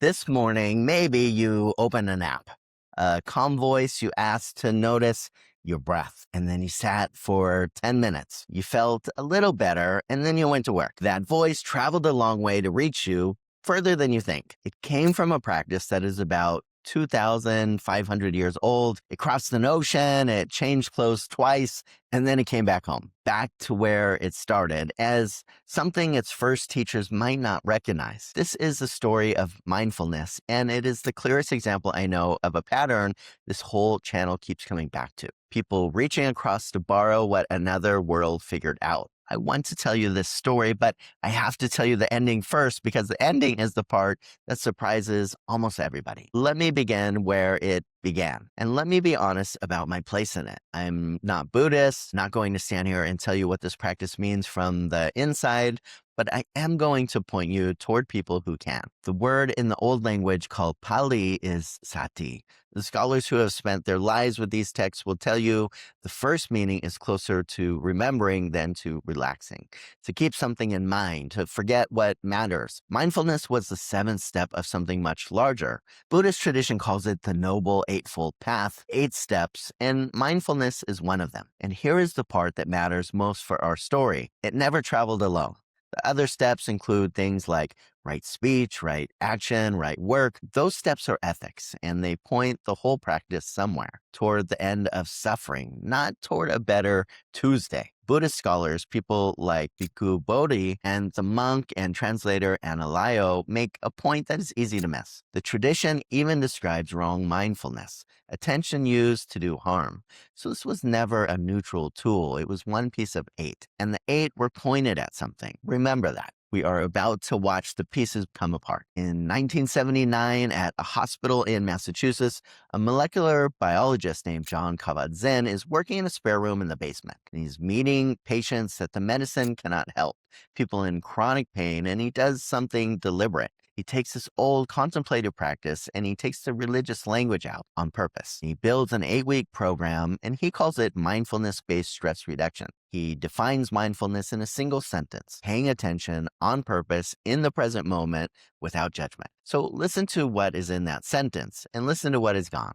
This morning, maybe you open an app. A calm voice, you asked to notice your breath, and then you sat for 10 minutes. You felt a little better, and then you went to work. That voice traveled a long way to reach you, further than you think. It came from a practice that is about 2,500 years old. It crossed an ocean, it changed clothes twice, and then it came back home, back to where it started as something its first teachers might not recognize. This is the story of mindfulness, and it is the clearest example I know of a pattern this whole channel keeps coming back to. People reaching across to borrow what another world figured out. I want to tell you this story, but I have to tell you the ending first because the ending is the part that surprises almost everybody. Let me begin where it began. And let me be honest about my place in it. I'm not Buddhist, not going to stand here and tell you what this practice means from the inside, but I am going to point you toward people who can. The word in the old language called Pali is sati. The scholars who have spent their lives with these texts will tell you the first meaning is closer to remembering than to relaxing, to keep something in mind, to forget what matters. Mindfulness was the seventh step of something much larger. Buddhist tradition calls it the Noble Eightfold Path, 8 steps, and mindfulness is one of them. And here is the part that matters most for our story. It never traveled alone. The other steps include things like right speech, right action, right work. Those steps are ethics, and they point the whole practice somewhere toward the end of suffering, not toward a better Tuesday. Buddhist scholars, people like Bhikkhu Bodhi and the monk and translator Analayo, make a point that is easy to miss. The tradition even describes wrong mindfulness, attention used to do harm. So this was never a neutral tool. It was one piece of 8, and the 8 were pointed at something. Remember that. We are about to watch the pieces come apart. In 1979, at a hospital in Massachusetts, a molecular biologist named John Kabat-Zinn is working in a spare room in the basement. And he's meeting patients that the medicine cannot help, people in chronic pain, and he does something deliberate. He takes this old contemplative practice and he takes the religious language out on purpose. He builds an 8-week program and he calls it mindfulness-based stress reduction. He defines mindfulness in a single sentence, paying attention on purpose in the present moment without judgment. So listen to what is in that sentence and listen to what is gone.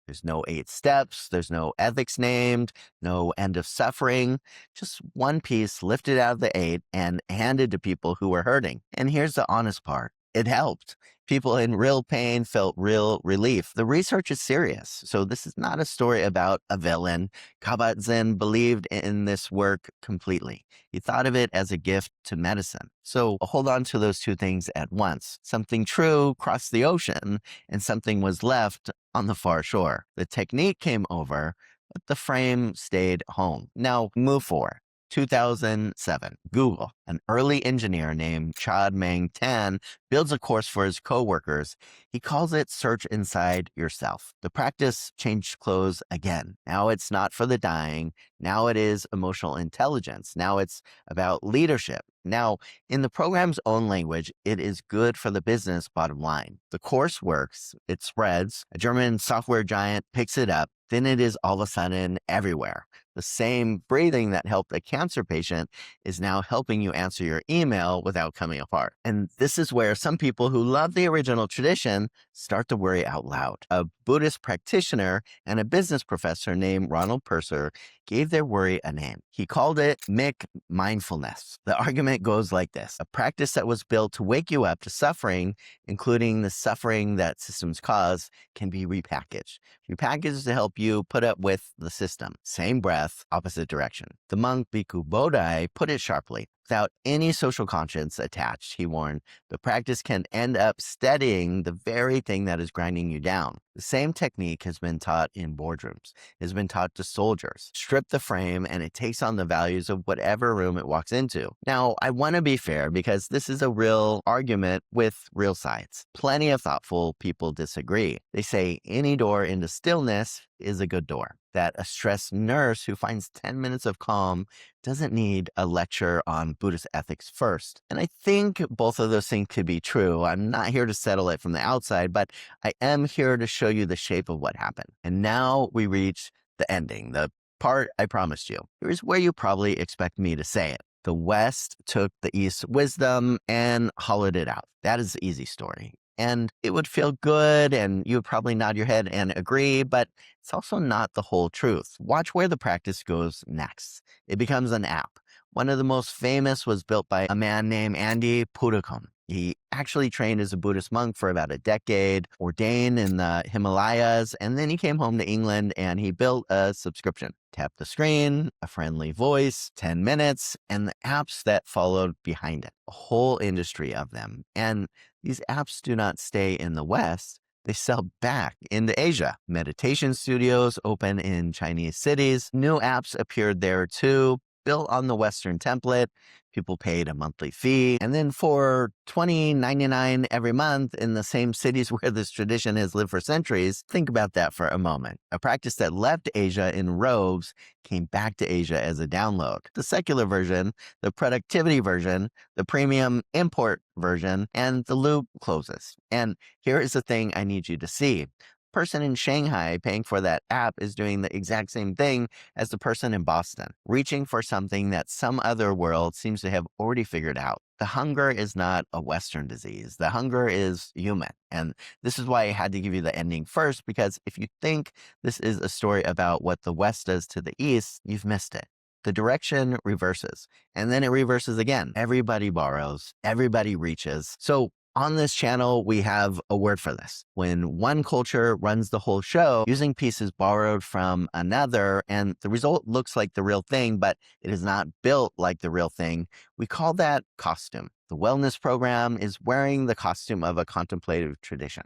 There's no 8 steps, there's no ethics named, no end of suffering, just one piece lifted out of the 8 and handed to people who were hurting. And here's the honest part. It helped. People in real pain felt real relief. The research is serious. So this is not a story about a villain. Kabat-Zinn believed in this work completely. He thought of it as a gift to medicine. So hold on to those two things at once. Something true crossed the ocean and something was left on the far shore. The technique came over, but the frame stayed home. Now move forward. 2007, Google, an early engineer named Chad Mang Tan, builds a course for his coworkers. He calls it Search Inside Yourself. The practice changed clothes again. Now it's not for the dying. Now it is emotional intelligence. Now it's about leadership. Now, in the program's own language, it is good for the business bottom line. The course works. It spreads. A German software giant picks it up. Then it is all of a sudden everywhere. The same breathing that helped a cancer patient is now helping you answer your email without coming apart. And this is where some people who love the original tradition start to worry out loud. A Buddhist practitioner and a business professor named Ronald Purser gave their worry a name. He called it Mick Mindfulness. The argument goes like this: a practice that was built to wake you up to suffering, including the suffering that systems cause, can be repackaged. Repackaged to help you put up with the system. Same breath, opposite direction. The monk Bhikkhu Bodhi put it sharply. Without any social conscience attached, he warned, the practice can end up steadying the very thing that is grinding you down. The same technique has been taught in boardrooms, has been taught to soldiers. Strip the frame and it takes on the values of whatever room it walks into. Now, I want to be fair because this is a real argument with real sides. Plenty of thoughtful people disagree. They say any door into stillness is a good door. That a stressed nurse who finds 10 minutes of calm doesn't need a lecture on Buddhist ethics first. And I think both of those things could be true. I'm not here to settle it from the outside, but I am here to show you the shape of what happened. And now we reach the ending, the part I promised you. Here's where you probably expect me to say it. The West took the East's wisdom and hollowed it out. That is the easy story. And it would feel good, and you would probably nod your head and agree, but it's also not the whole truth. Watch where the practice goes next. It becomes an app. One of the most famous was built by a man named Andy Puddicombe. He actually trained as a Buddhist monk for about a decade, ordained in the Himalayas, and then he came home to England and he built a subscription. Tap the screen, a friendly voice, 10 minutes, and the apps that followed behind it. A whole industry of them. And these apps do not stay in the West. They sell back into Asia. Meditation studios open in Chinese cities. New apps appeared there too, built on the Western template. People paid a monthly fee. And then for $20.99 every month in the same cities where this tradition has lived for centuries, think about that for a moment. A practice that left Asia in robes came back to Asia as a download. The secular version, the productivity version, the premium import version, and the loop closes. And here is the thing I need you to see. Person in Shanghai paying for that app is doing the exact same thing as the person in Boston, reaching for something that some other world seems to have already figured out. The hunger is not a Western disease. The hunger is human. And this is why I had to give you the ending first, because if you think this is a story about what the West does to the East, you've missed it. The direction reverses, and then it reverses again. Everybody borrows, everybody reaches. So on this channel, we have a word for this. When one culture runs the whole show using pieces borrowed from another, and the result looks like the real thing, but it is not built like the real thing, we call that costume. The wellness program is wearing the costume of a contemplative tradition.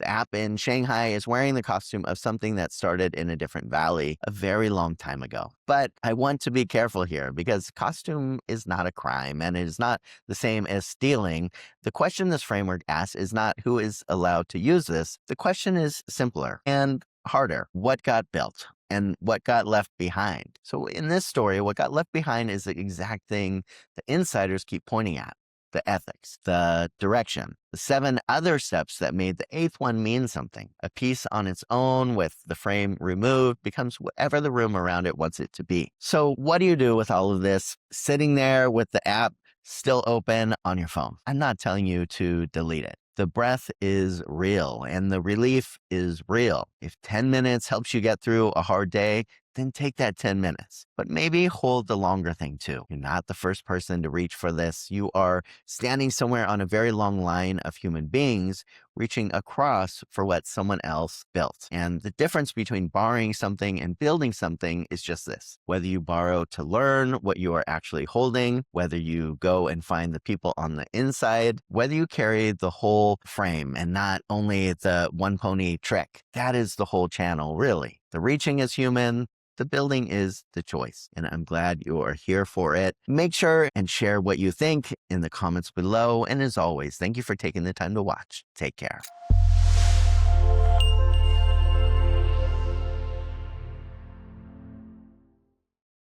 The app in Shanghai is wearing the costume of something that started in a different valley a very long time ago. But I want to be careful here because costume is not a crime and it is not the same as stealing. The question this framework asks is not who is allowed to use this. The question is simpler and harder. What got built? And what got left behind? So in this story, what got left behind is the exact thing the insiders keep pointing at. The ethics, the direction, the 7 other steps that made the 8th one mean something. A piece on its own with the frame removed becomes whatever the room around it wants it to be. So what do you do with all of this sitting there with the app still open on your phone? I'm not telling you to delete it. The breath is real and the relief is real. If 10 minutes helps you get through a hard day, then take that 10 minutes. But maybe hold the longer thing too. You're not the first person to reach for this. You are standing somewhere on a very long line of human beings reaching across for what someone else built. And the difference between borrowing something and building something is just this. Whether you borrow to learn what you are actually holding, whether you go and find the people on the inside, whether you carry the whole frame and not only the one pony trick. That is the whole channel, really. The reaching is human. The building is the choice, and I'm glad you are here for it. Make sure and share what you think in the comments below. And as always, thank you for taking the time to watch. Take care.